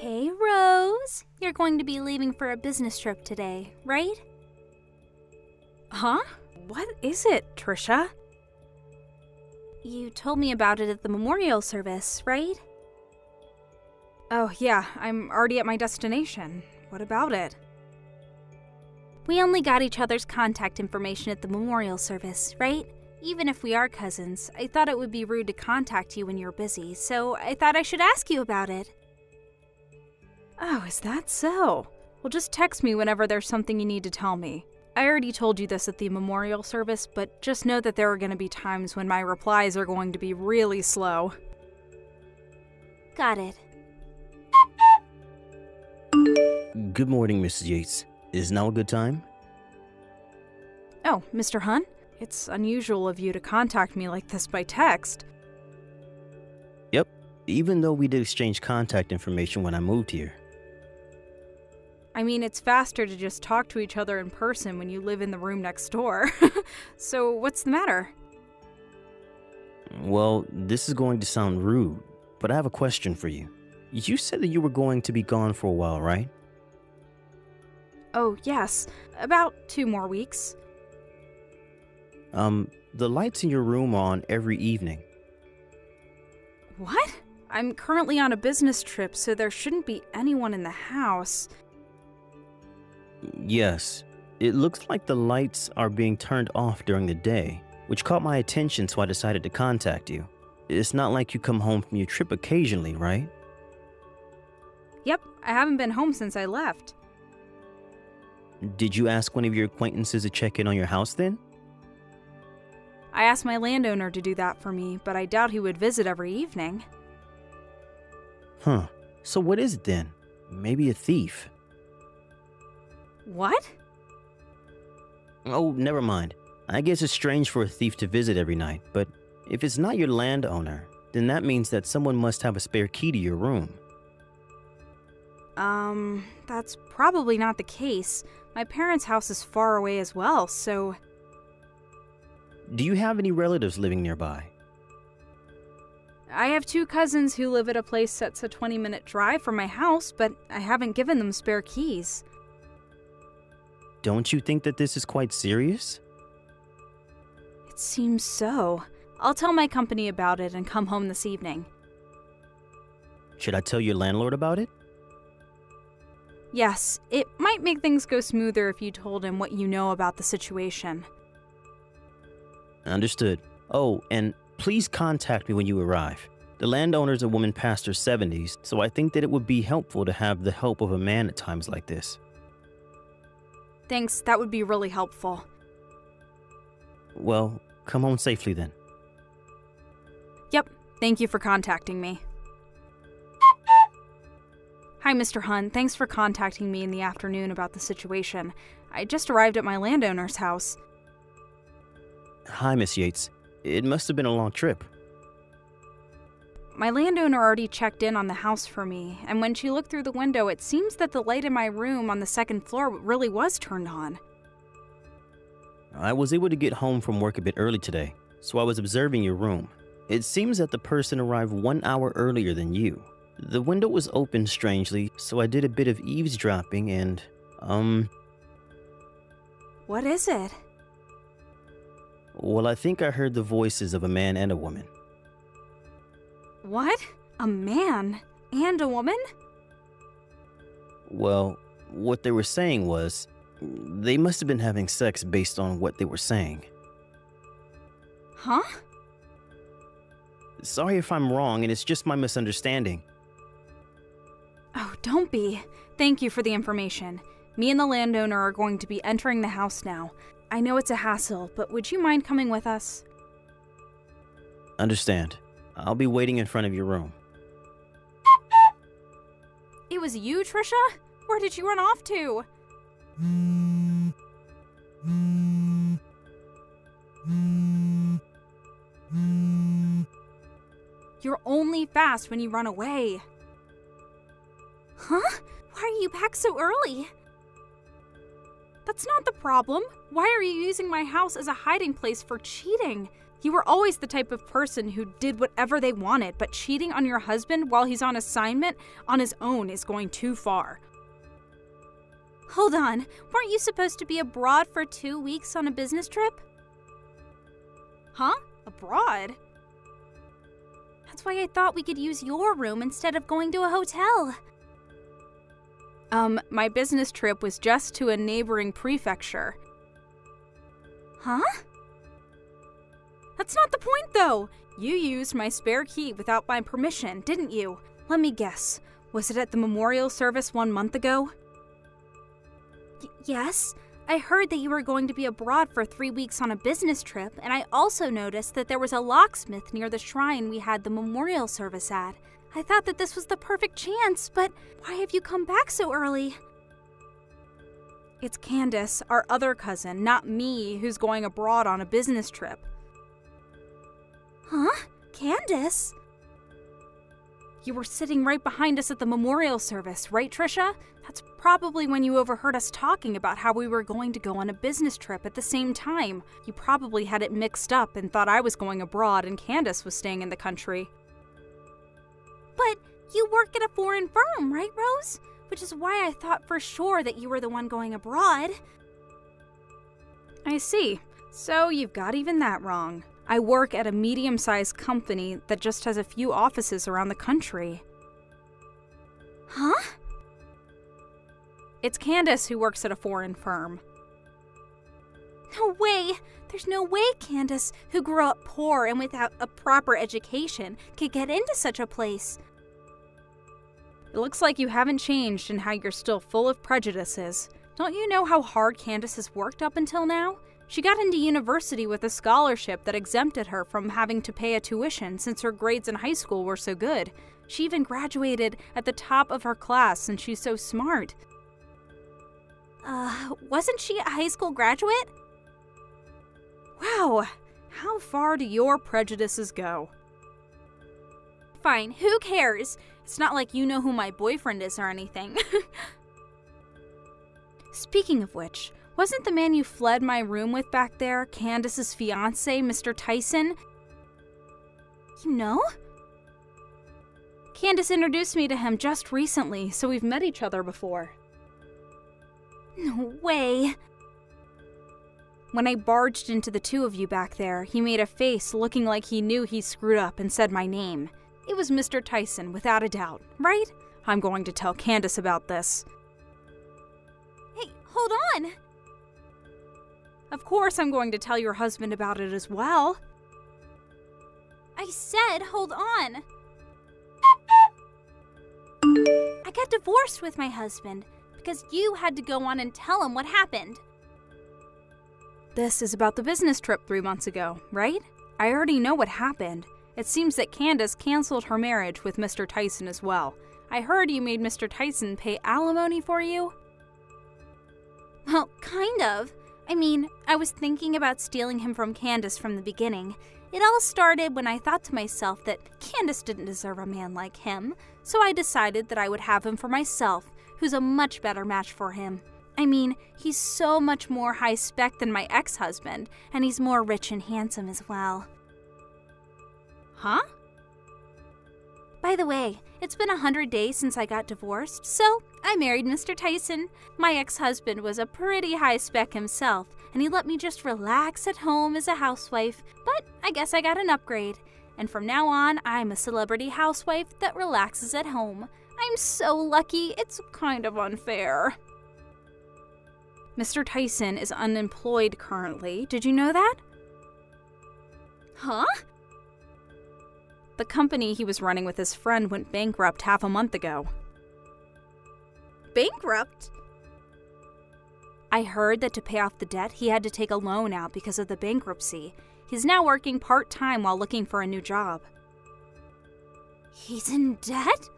Hey, Rose. You're going to be leaving for a business trip today, right? Huh? What is it, Trisha? You told me about it at the memorial service, right? Oh, yeah, I'm already at my destination. What about it? We only got each other's contact information at the memorial service, right? Even if we are cousins, I thought it would be rude to contact you when you're busy, so I thought I should ask you about it. Oh, is that so? Well, just text me whenever there's something you need to tell me. I already told you this at the memorial service, but just know that there are going to be times when my replies are going to be really slow. Got it. Good morning, Mrs. Yates. Is now a good time? Oh, Mr. Hunt? It's unusual of you to contact me like this by text. Yep, even though we did exchange contact information when I moved here. I mean, it's faster to just talk to each other in person when you live in the room next door. So, what's the matter? Well, this is going to sound rude, but I have a question for you. You said that you were going to be gone for a while, right? Oh, yes. About 2 more weeks. The lights in your room are on every evening. What? I'm currently on a business trip, so there shouldn't be anyone in the house. Yes, it looks like the lights are being turned off during the day, which caught my attention, so I decided to contact you. It's not like you come home from your trip occasionally, right? Yep, I haven't been home since I left. Did you ask one of your acquaintances to check in on your house then? I asked my landowner to do that for me, but I doubt he would visit every evening. Huh. So what is it then? Maybe a thief? What? Oh, never mind. I guess it's strange for a thief to visit every night, but if it's not your landowner, then that means that someone must have a spare key to your room. That's probably not the case. My parents' house is far away as well, so... Do you have any relatives living nearby? I have 2 cousins who live at a place that's a 20-minute drive from my house, but I haven't given them spare keys. Don't you think that this is quite serious? It seems so. I'll tell my company about it and come home this evening. Should I tell your landlord about it? Yes, it might make things go smoother if you told him what you know about the situation. Understood. Oh, and please contact me when you arrive. The landowner's a woman past her 70s, so I think that it would be helpful to have the help of a man at times like this. Thanks, that would be really helpful. Well, come home safely then. Yep, thank you for contacting me. Hi, Mr. Hunt. Thanks for contacting me in the afternoon about the situation. I just arrived at my landowner's house. Hi, Miss Yates. It must have been a long trip. My landowner already checked in on the house for me, and when she looked through the window, it seems that the light in my room on the 2nd floor really was turned on. I was able to get home from work a bit early today, so I was observing your room. It seems that the person arrived 1 hour earlier than you. The window was open strangely, so I did a bit of eavesdropping and, What is it? Well, I think I heard the voices of a man and a woman. What? A man? And a woman? Well, what they were saying was, they must have been having sex based on what they were saying. Huh? Sorry if I'm wrong, and it's just my misunderstanding. Oh, don't be. Thank you for the information. Me and the landowner are going to be entering the house now. I know it's a hassle, but would you mind coming with us? Understand. I'll be waiting in front of your room. It was you, Trisha? Where did you run off to? You're only fast when you run away. Huh? Why are you back so early? That's not the problem. Why are you using my house as a hiding place for cheating? You were always the type of person who did whatever they wanted, but cheating on your husband while he's on assignment on his own is going too far. Hold on, weren't you supposed to be abroad for 2 weeks on a business trip? Huh? Abroad? That's why I thought we could use your room instead of going to a hotel. My business trip was just to a neighboring prefecture. Huh? That's not the point, though. You used my spare key without my permission, didn't you? Let me guess. Was it at the memorial service 1 month ago? Yes. I heard that you were going to be abroad for 3 weeks on a business trip, and I also noticed that there was a locksmith near the shrine we had the memorial service at. I thought that this was the perfect chance, but why have you come back so early? It's Candace, our other cousin, not me, who's going abroad on a business trip. Huh? Candace? You were sitting right behind us at the memorial service, right, Trisha? That's probably when you overheard us talking about how we were going to go on a business trip at the same time. You probably had it mixed up and thought I was going abroad and Candace was staying in the country. But you work at a foreign firm, right, Rose? Which is why I thought for sure that you were the one going abroad. I see. So you've got even that wrong. I work at a medium-sized company that just has a few offices around the country. Huh? It's Candace who works at a foreign firm. No way! There's no way Candace, who grew up poor and without a proper education, could get into such a place. It looks like you haven't changed and how you're still full of prejudices. Don't you know how hard Candace has worked up until now? She got into university with a scholarship that exempted her from having to pay a tuition since her grades in high school were so good. She even graduated at the top of her class since she's so smart. Wasn't she a high school graduate? Wow, how far do your prejudices go? Fine, who cares? It's not like you know who my boyfriend is or anything. Speaking of which, wasn't the man you fled my room with back there Candace's fiancé, Mr. Tyson? You know? Candace introduced me to him just recently, so we've met each other before. No way. When I barged into the two of you back there, he made a face looking like he knew he screwed up and said my name. It was Mr. Tyson, without a doubt, right? I'm going to tell Candace about this. Hey, hold on! Of course I'm going to tell your husband about it as well. I said hold on. I got divorced with my husband because you had to go on and tell him what happened. This is about the business trip 3 months ago, right? I already know what happened. It seems that Candace canceled her marriage with Mr. Tyson as well. I heard you made Mr. Tyson pay alimony for you? Well, kind of. I mean, I was thinking about stealing him from Candace from the beginning. It all started when I thought to myself that Candace didn't deserve a man like him, so I decided that I would have him for myself, who's a much better match for him. I mean, he's so much more high-spec than my ex-husband, and he's more rich and handsome as well. Huh? By the way, it's been 100 days since I got divorced, so I married Mr. Tyson. My ex-husband was a pretty high-spec himself, and he let me just relax at home as a housewife, but I guess I got an upgrade. And from now on, I'm a celebrity housewife that relaxes at home. I'm so lucky, it's kind of unfair. Mr. Tyson is unemployed currently. Did you know that? Huh? The company he was running with his friend went bankrupt half a month ago. Bankrupt? I heard that to pay off the debt, he had to take a loan out because of the bankruptcy. He's now working part-time while looking for a new job. He's in debt?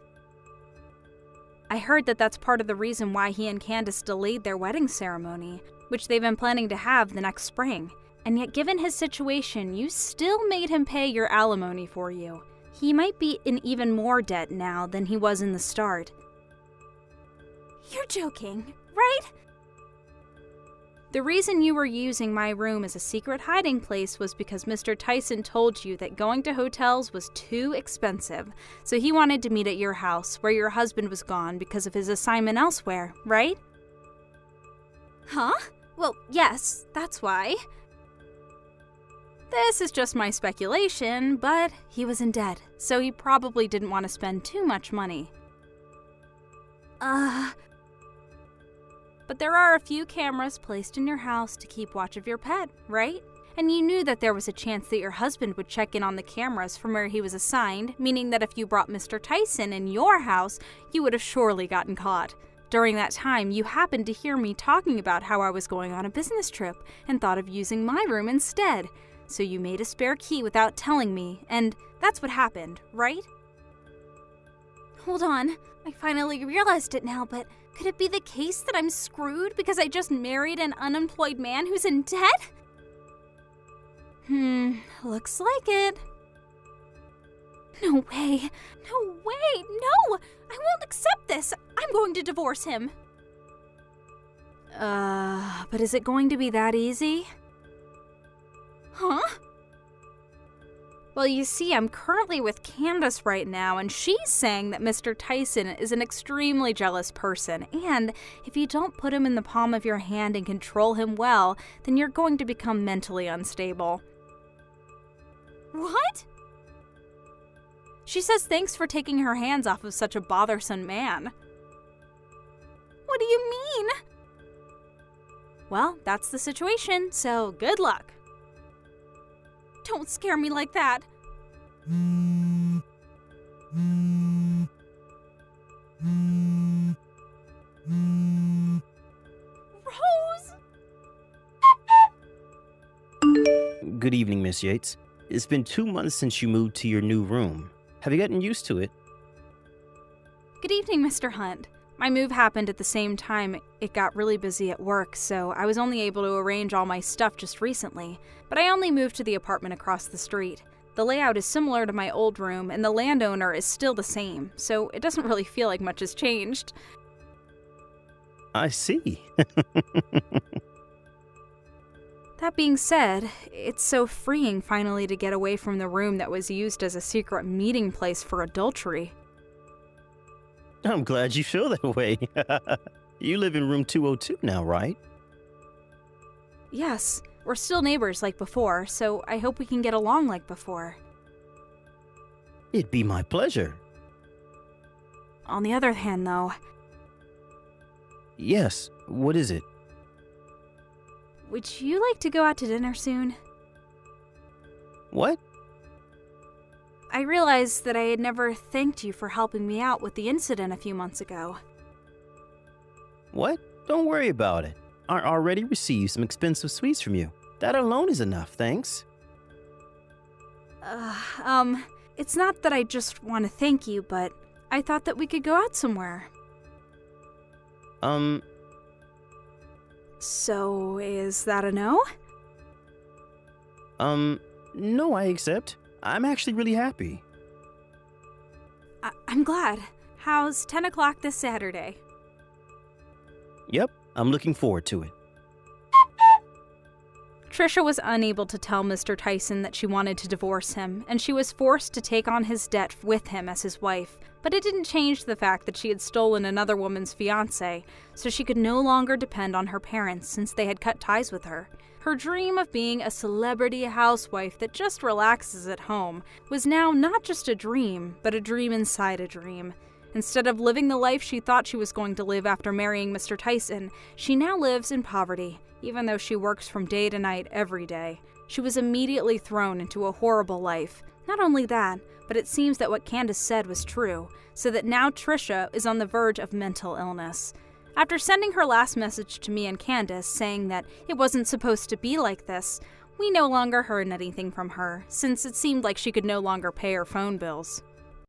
I heard that that's part of the reason why he and Candace delayed their wedding ceremony, which they've been planning to have the next spring. And yet, given his situation, you still made him pay your alimony for you. He might be in even more debt now than he was in the start. You're joking, right? The reason you were using my room as a secret hiding place was because Mr. Tyson told you that going to hotels was too expensive, so he wanted to meet at your house where your husband was gone because of his assignment elsewhere, right? Huh? Well, yes, that's why. This is just my speculation, but he was in debt, so he probably didn't want to spend too much money. But there are a few cameras placed in your house to keep watch of your pet, right? And you knew that there was a chance that your husband would check in on the cameras from where he was assigned, meaning that if you brought Mr. Tyson in your house, you would have surely gotten caught. During that time, you happened to hear me talking about how I was going on a business trip and thought of using my room instead. So you made a spare key without telling me, and that's what happened, right? Hold on, I finally realized it now, but could it be the case that I'm screwed because I just married an unemployed man who's in debt? Looks like it. No way, no! I won't accept this. I'm going to divorce him. But is it going to be that easy? Huh? Well, you see, I'm currently with Candace right now, and she's saying that Mr. Tyson is an extremely jealous person, and if you don't put him in the palm of your hand and control him well, then you're going to become mentally unstable. What? She says thanks for taking her hands off of such a bothersome man. What do you mean? Well, that's the situation, so good luck. Don't scare me like that. Rose! Good evening, Miss Yates. It's been 2 months since you moved to your new room. Have you gotten used to it? Good evening, Mr. Hunt. My move happened at the same time. It got really busy at work, so I was only able to arrange all my stuff just recently. But I only moved to the apartment across the street. The layout is similar to my old room, and the landowner is still the same, so it doesn't really feel like much has changed. I see. That being said, it's so freeing finally to get away from the room that was used as a secret meeting place for adultery. I'm glad you feel that way. You live in room 202 now, right? Yes, we're still neighbors like before, so I hope we can get along like before. It'd be my pleasure. On the other hand, though... Yes, what is it? Would you like to go out to dinner soon? What? I realized that I had never thanked you for helping me out with the incident a few months ago. What? Don't worry about it. I already received some expensive sweets from you. That alone is enough, thanks. It's not that I just want to thank you, but I thought that we could go out somewhere. So, is that a no? No, I accept. I'm actually really happy. I'm glad. How's 10 o'clock this Saturday? Yep, I'm looking forward to it. Trisha was unable to tell Mr. Tyson that she wanted to divorce him, and she was forced to take on his debt with him as his wife. But it didn't change the fact that she had stolen another woman's fiancé, so she could no longer depend on her parents since they had cut ties with her. Her dream of being a celebrity housewife that just relaxes at home was now not just a dream, but a dream inside a dream. Instead of living the life she thought she was going to live after marrying Mr. Tyson, she now lives in poverty, even though she works from day to night every day. She was immediately thrown into a horrible life. Not only that, but it seems that what Candace said was true, so that now Trisha is on the verge of mental illness. After sending her last message to me and Candace saying that it wasn't supposed to be like this, we no longer heard anything from her, since it seemed like she could no longer pay her phone bills.